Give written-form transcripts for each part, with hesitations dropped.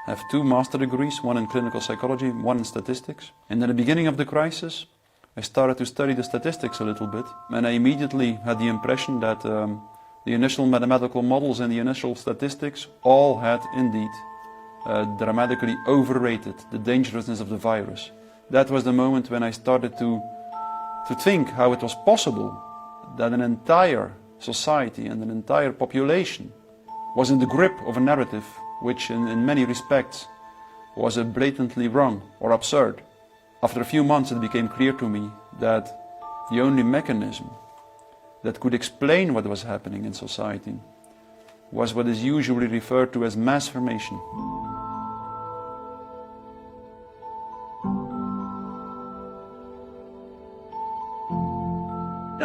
I have 2 master degrees, one in clinical psychology, one in statistics. And in the beginning of the crisis, I started to study the statistics a little bit, and I immediately had the impression that the initial mathematical models and the initial statistics all had indeed dramatically overrated the dangerousness of the virus. That was the moment when I started to think how it was possible that an entire society and an entire population was in the grip of a narrative which in many respects was blatantly wrong or absurd. After a few months it became clear to me that the only mechanism that could explain what was happening in society was what is usually referred to as mass formation.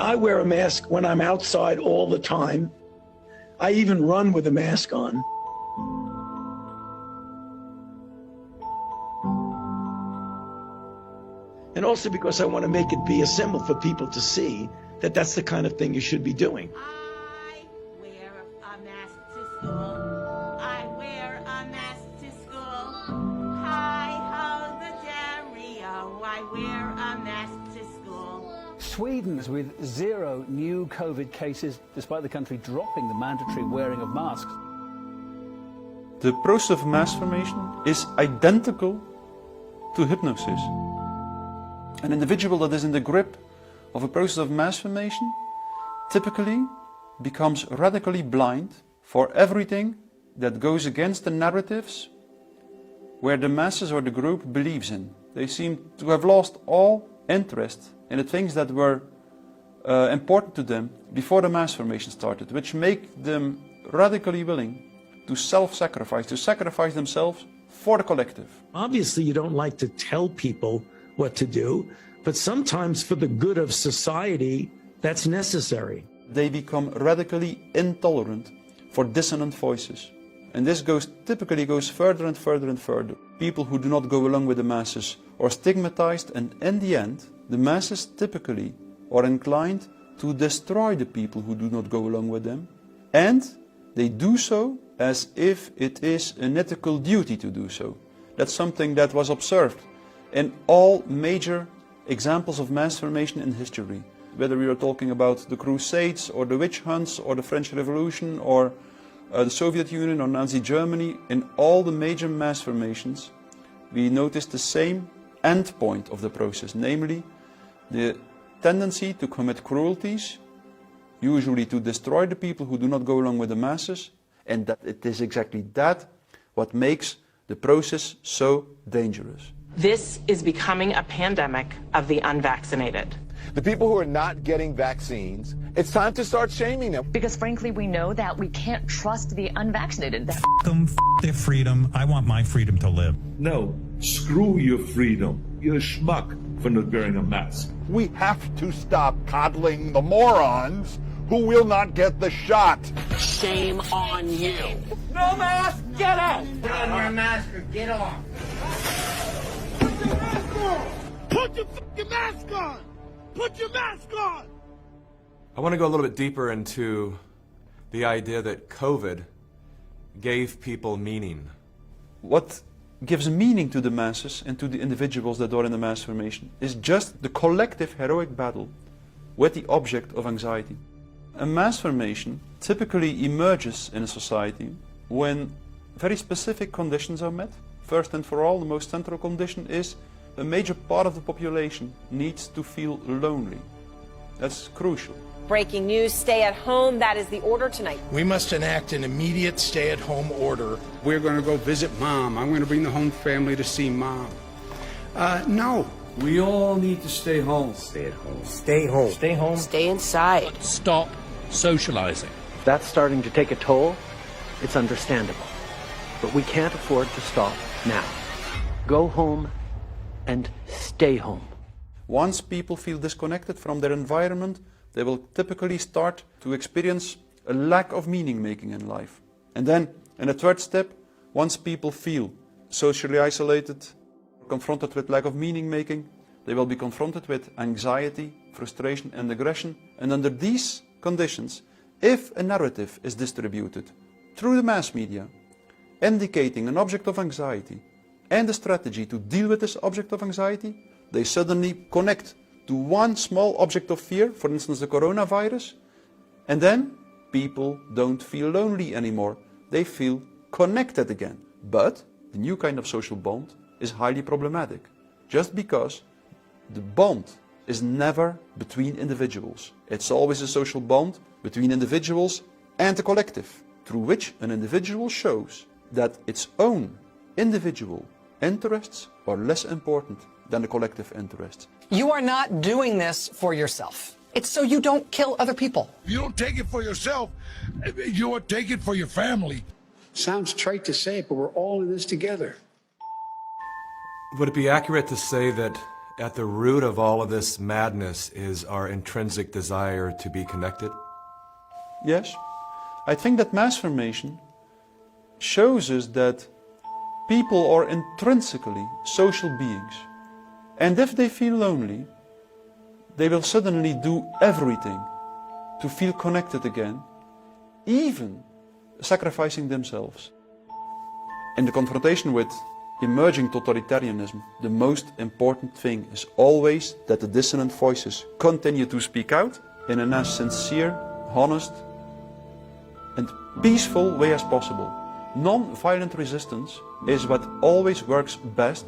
I wear a mask when I'm outside all the time. I even run with a mask on. And also because I want to make it be a symbol for people to see that that's the kind of thing you should be doing. I wear a mask to school. I wear a mask to school. Hi ho the Dario. I wear a mask to school. Sweden's with 0 new COVID cases, despite the country dropping the mandatory wearing of masks. The process of mass formation is identical to hypnosis. An individual that is in the grip of a process of mass formation typically becomes radically blind for everything that goes against the narratives where the masses or the group believes in. They seem to have lost all interest in the things that were important to them before the mass formation started, which make them radically willing to self-sacrifice, to sacrifice themselves for the collective. Obviously, you don't like to tell people what to do, but sometimes for the good of society, that's necessary. They become radically intolerant for dissonant voices. And this typically goes further and further and further. People who do not go along with the masses are stigmatized, and in the end, the masses typically are inclined to destroy the people who do not go along with them. And they do so as if it is an ethical duty to do so. That's something that was observed in all major examples of mass formation in history. Whether we are talking about the Crusades or the witch hunts or the French Revolution or the Soviet Union or Nazi Germany, in all the major mass formations, we notice the same end point of the process, namely the tendency to commit cruelties, usually to destroy the people who do not go along with the masses, and that it is exactly that what makes the process so dangerous. This is becoming a pandemic of the unvaccinated. The people who are not getting vaccines, it's time to start shaming them. Because frankly, we know that we can't trust the unvaccinated. F them, f their freedom. I want my freedom to live. No, screw your freedom. You're a schmuck for not wearing a mask. We have to stop coddling the morons who will not get the shot. Shame on you. No mask, get out! Put on your mask or get off. Put your fucking mask on! Put your mask on! I want to go a little bit deeper into the idea that COVID gave people meaning. What gives meaning to the masses and to the individuals that are in the mass formation is just the collective heroic battle with the object of anxiety. A mass formation typically emerges in a society when very specific conditions are met. First and for all, the most central condition is a major part of the population needs to feel lonely. That's crucial. Breaking news, stay at home. That is the order tonight. We must enact an immediate stay-at-home order. We're going to go visit Mom. I'm going to bring the home family to see Mom. No. We all need to stay home. Stay at home. Stay home. Stay home. Stay inside. Stop socializing. If that's starting to take a toll, it's understandable. But we can't afford to stop now. Go home and stay home. Once people feel disconnected from their environment, they will typically start to experience a lack of meaning making in life. And then, in a third step, once people feel socially isolated, confronted with lack of meaning making, they will be confronted with anxiety, frustration and aggression. And under these conditions, if a narrative is distributed through the mass media, indicating an object of anxiety and a strategy to deal with this object of anxiety, they suddenly connect to one small object of fear, for instance the coronavirus, and then people don't feel lonely anymore. They feel connected again. But the new kind of social bond is highly problematic, just because the bond is never between individuals. It's always a social bond between individuals and the collective, through which an individual shows that its own individual interests are less important than the collective interests. You are not doing this for yourself. It's so you don't kill other people. If you don't take it for yourself, you will take it for your family. Sounds trite to say, but we're all in this together. Would it be accurate to say that at the root of all of this madness is our intrinsic desire to be connected? Yes. I think that mass formation shows us that people are intrinsically social beings. And if they feel lonely, they will suddenly do everything to feel connected again, even sacrificing themselves. In the confrontation with emerging totalitarianism, the most important thing is always that the dissonant voices continue to speak out in a as sincere, honest and peaceful way as possible. Non-violent resistance is what always works best.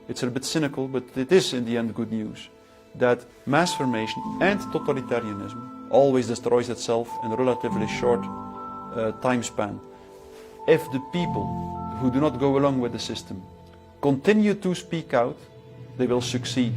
It's a bit cynical, but it is in the end good news, that mass formation and totalitarianism always destroys itself in a relatively short time span. If the people who do not go along with the system continue to speak out, they will succeed.